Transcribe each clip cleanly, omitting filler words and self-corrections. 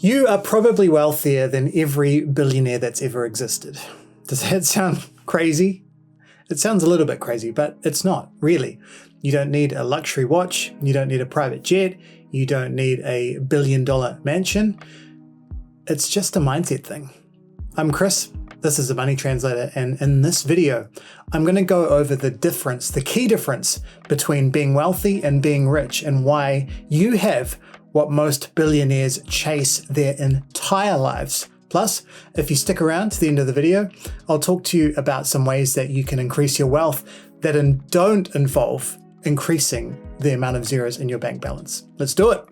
You are probably wealthier than every billionaire that's ever existed. Does that sound crazy? It sounds a little bit crazy, but it's not, really. You don't need a luxury watch, you don't need a private jet, you don't need a $1 billion mansion. It's just a mindset thing. I'm Chris, this is the Money Translator, and in this video, I'm going to go over the key difference between being wealthy and being rich, and why you have what most billionaires chase their entire lives. Plus, if you stick around to the end of the video, I'll talk to you about some ways that you can increase your wealth that don't involve increasing the amount of zeros in your bank balance. Let's do it.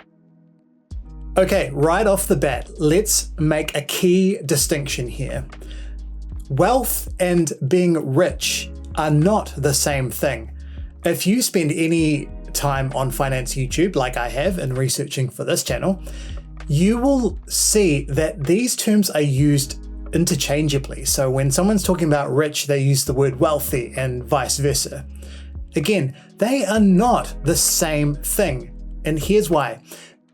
Okay, right off the bat, let's make a key distinction here. Wealth and being rich are not the same thing. If you spend any time on finance YouTube, like I have in researching for this channel, you will see that these terms are used interchangeably. So when someone's talking about rich, they use the word wealthy and vice versa. Again, they are not the same thing. And here's why.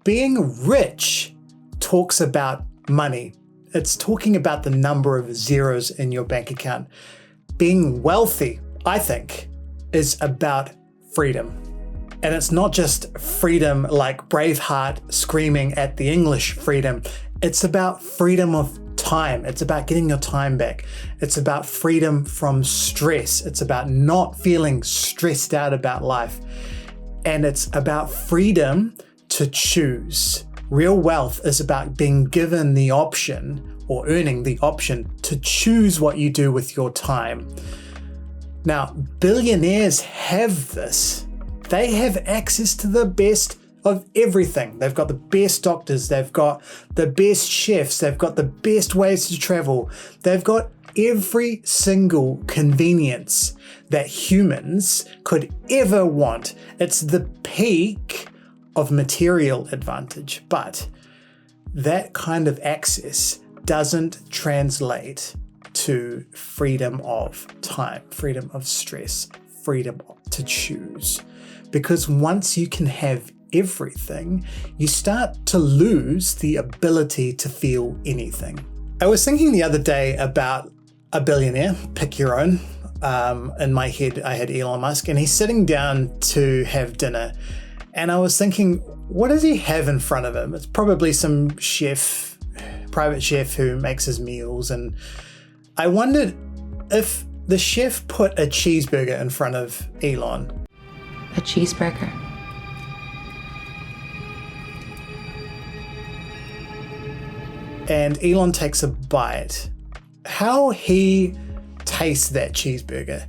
Being rich talks about money. It's talking about the number of zeros in your bank account. Being wealthy, I think, is about freedom. And it's not just freedom like Braveheart screaming at the English freedom. It's about freedom of time. It's about getting your time back. It's about freedom from stress. It's about not feeling stressed out about life. And it's about freedom to choose. Real wealth is about being given the option or earning the option to choose what you do with your time. Now, billionaires have this. They have access to the best of everything. They've got the best doctors, they've got the best chefs, they've got the best ways to travel. They've got every single convenience that humans could ever want. It's the peak of material advantage, but that kind of access doesn't translate to freedom of time, freedom of stress, freedom to choose. Because once you can have everything, you start to lose the ability to feel anything. I was thinking the other day about a billionaire, pick your own. In my head, I had Elon Musk, and he's sitting down to have dinner. And I was thinking, what does he have in front of him? It's probably some chef, private chef who makes his meals. And I wondered if the chef put a cheeseburger in front of Elon. A cheeseburger. And Elon takes a bite. How he tastes that cheeseburger.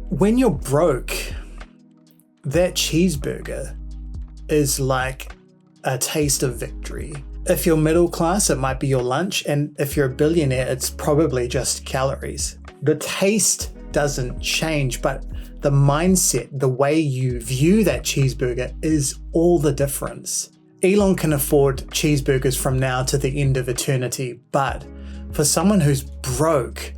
When you're broke, that cheeseburger is like a taste of victory. If you're middle class, it might be your lunch. And if you're a billionaire, it's probably just calories. The taste doesn't change, but the mindset, the way you view that cheeseburger is all the difference. Elon can afford cheeseburgers from now to the end of eternity, but for someone who's broke,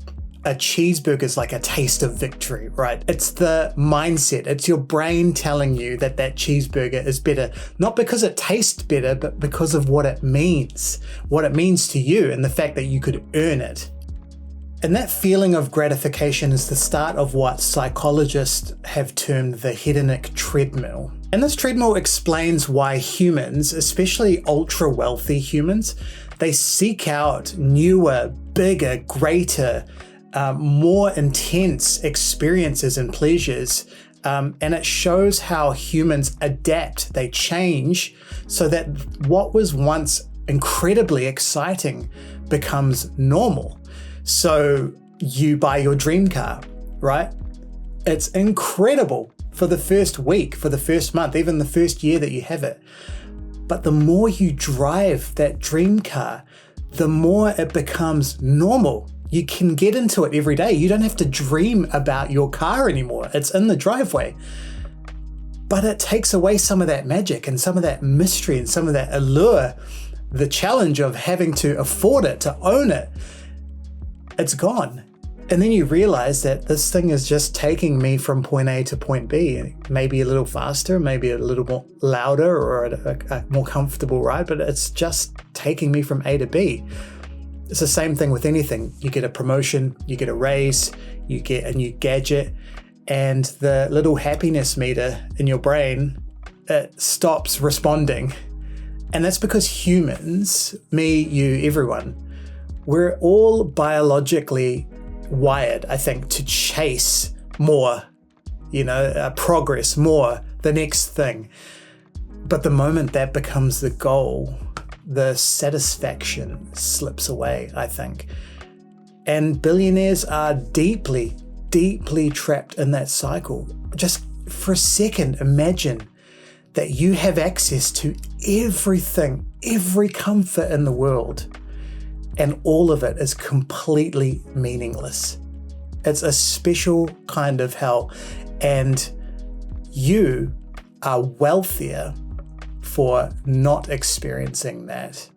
a cheeseburger is like a taste of victory, right? It's the mindset. It's your brain telling you that that cheeseburger is better, not because it tastes better, but because of what it means to you and the fact that you could earn it. And that feeling of gratification is the start of what psychologists have termed the hedonic treadmill. And this treadmill explains why humans, especially ultra wealthy humans, they seek out newer, bigger, greater, more intense experiences and pleasures. And it shows how humans adapt, they change so that what was once incredibly exciting becomes normal. So you buy your dream car, right? It's incredible for the first week, for the first month, even the first year that you have it. But the more you drive that dream car, the more it becomes normal. You can get into it every day. You don't have to dream about your car anymore. It's in the driveway. But it takes away some of that magic and some of that mystery and some of that allure, the challenge of having to afford it, to own it. It's gone. And then you realize that this thing is just taking me from point A to point B, maybe a little faster, maybe a little more louder or a more comfortable ride, but it's just taking me from A to B. It's the same thing with anything. You get a promotion, you get a raise, you get a new gadget, and the little happiness meter in your brain, it stops responding. And that's because humans, me, you, everyone, we're all biologically wired, I think, to chase more, progress, more, the next thing. But the moment that becomes the goal, the satisfaction slips away, I think. And billionaires are deeply, deeply trapped in that cycle. Just for a second, imagine that you have access to everything, every comfort in the world, and all of it is completely meaningless. It's a special kind of hell, and you are wealthier for not experiencing that.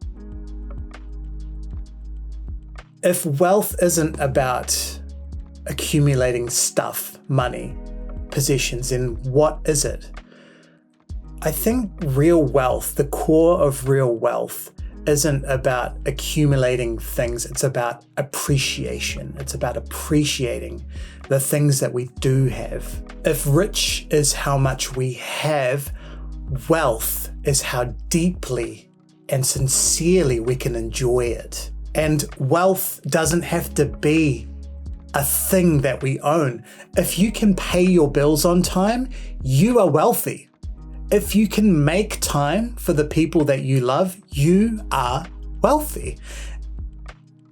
If wealth isn't about accumulating stuff, money, possessions, then what is it? I think real wealth, the core of real wealth, isn't about accumulating things. It's about appreciation. It's about appreciating the things that we do have. If rich is how much we have, wealth is how deeply and sincerely we can enjoy it. And wealth doesn't have to be a thing that we own. If you can pay your bills on time, you are wealthy. If you can make time for the people that you love, you are wealthy.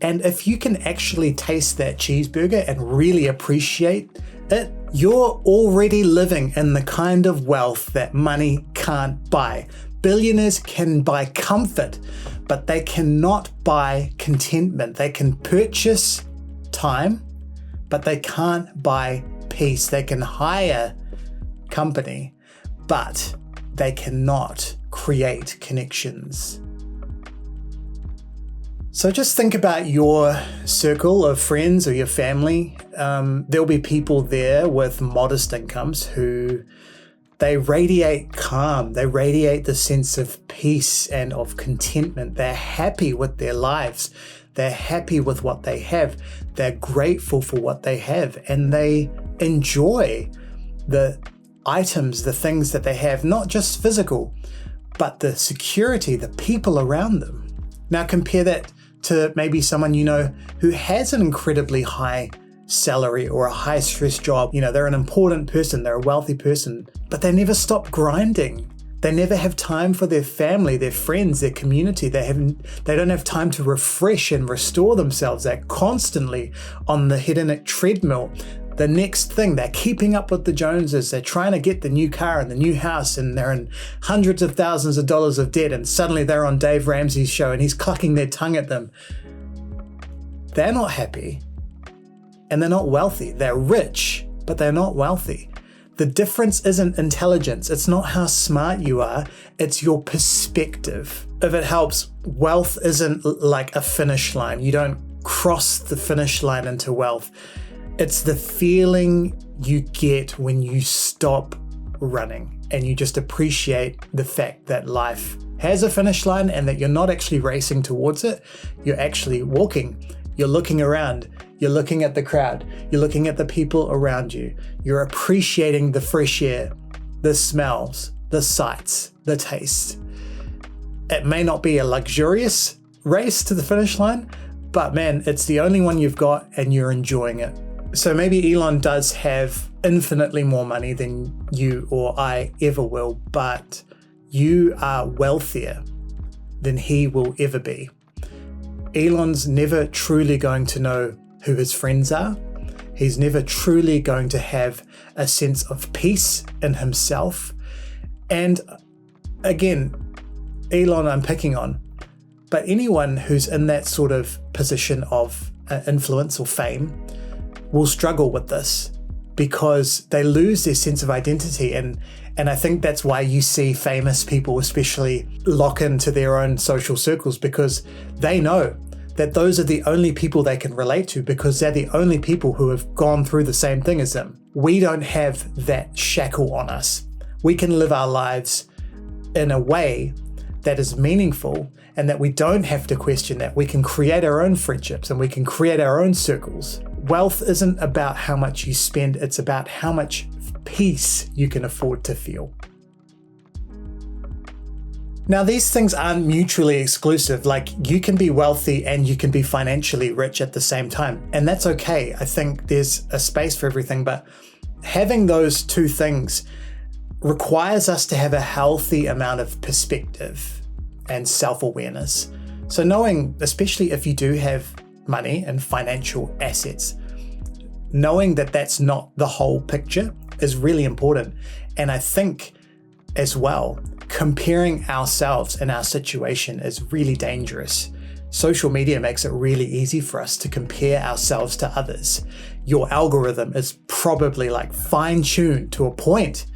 And if you can actually taste that cheeseburger and really appreciate it, you're already living in the kind of wealth that money can't buy. Billionaires can buy comfort, but they cannot buy contentment. They can purchase time, but they can't buy peace. They can hire company, but they cannot create connections. So just think about your circle of friends or your family. There'll be people there with modest incomes who they radiate calm. They radiate the sense of peace and of contentment. They're happy with their lives. They're happy with what they have. They're grateful for what they have, and they enjoy the items, the things that they have, not just physical, but the security, the people around them. Now compare that to maybe someone you know who has an incredibly high salary or a high stress job. They're an important person, they're a wealthy person, but they never stop grinding. They never have time for their family, their friends, their community. They don't have time to refresh and restore themselves. They're constantly on the hedonic treadmill. The next thing, they're keeping up with the Joneses. They're trying to get the new car and the new house, and they're in hundreds of thousands of dollars of debt, and suddenly they're on Dave Ramsey's show and he's clucking their tongue at them. They're not happy, and they're not wealthy. They're rich, but they're not wealthy. The difference isn't intelligence. It's not how smart you are. It's your perspective. If it helps, wealth isn't like a finish line. You don't cross the finish line into wealth. It's the feeling you get when you stop running and you just appreciate the fact that life has a finish line and that you're not actually racing towards it. You're actually walking. You're looking around. You're looking at the crowd. You're looking at the people around you. You're appreciating the fresh air, the smells, the sights, the taste. It may not be a luxurious race to the finish line, but man, it's the only one you've got and you're enjoying it. So maybe Elon does have infinitely more money than you or I ever will, but you are wealthier than he will ever be. Elon's never truly going to know who his friends are. He's never truly going to have a sense of peace in himself. And again, Elon I'm picking on, but anyone who's in that sort of position of influence or fame will struggle with this because they lose their sense of identity. And I think that's why you see famous people especially lock into their own social circles, because they know that those are the only people they can relate to because they're the only people who have gone through the same thing as them. We don't have that shackle on us. We can live our lives in a way that is meaningful and that we don't have to question that. We can create our own friendships and we can create our own circles. Wealth isn't about how much you spend, it's about how much peace you can afford to feel. Now, these things aren't mutually exclusive. Like, you can be wealthy and you can be financially rich at the same time. And that's okay. I think there's a space for everything, but having those two things requires us to have a healthy amount of perspective and self-awareness. So knowing, especially if you do have money and financial assets, knowing that that's not the whole picture is really important. And I think as well, comparing ourselves and our situation is really dangerous. Social media makes it really easy for us to compare ourselves to others. Your algorithm is probably like fine-tuned to a point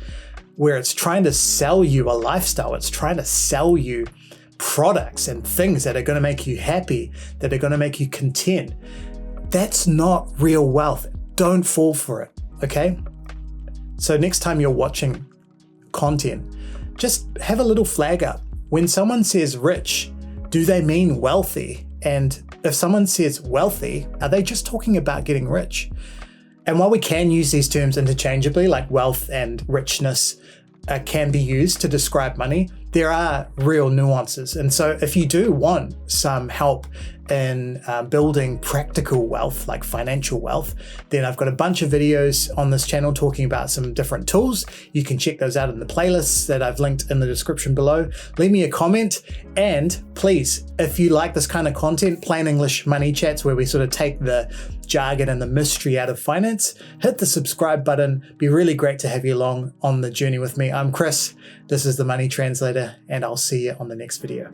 where it's trying to sell you a lifestyle. It's trying to sell you products and things that are going to make you happy, that are going to make you content. That's not real wealth. Don't fall for it, okay? So next time you're watching content, just have a little flag up. When someone says rich, do they mean wealthy? And if someone says wealthy, are they just talking about getting rich? And while we can use these terms interchangeably, like wealth and richness can be used to describe money, there are real nuances. And so if you do want some help in building practical wealth, like financial wealth, then I've got a bunch of videos on this channel talking about some different tools. You can check those out in the playlists that I've linked in the description below. Leave me a comment, and please, if you like this kind of content, plain English money chats where we sort of take the jargon and the mystery out of finance, hit the subscribe button. Be really great to have you along on the journey with me. I'm Chris, this is the Money Translator, and I'll see you on the next video.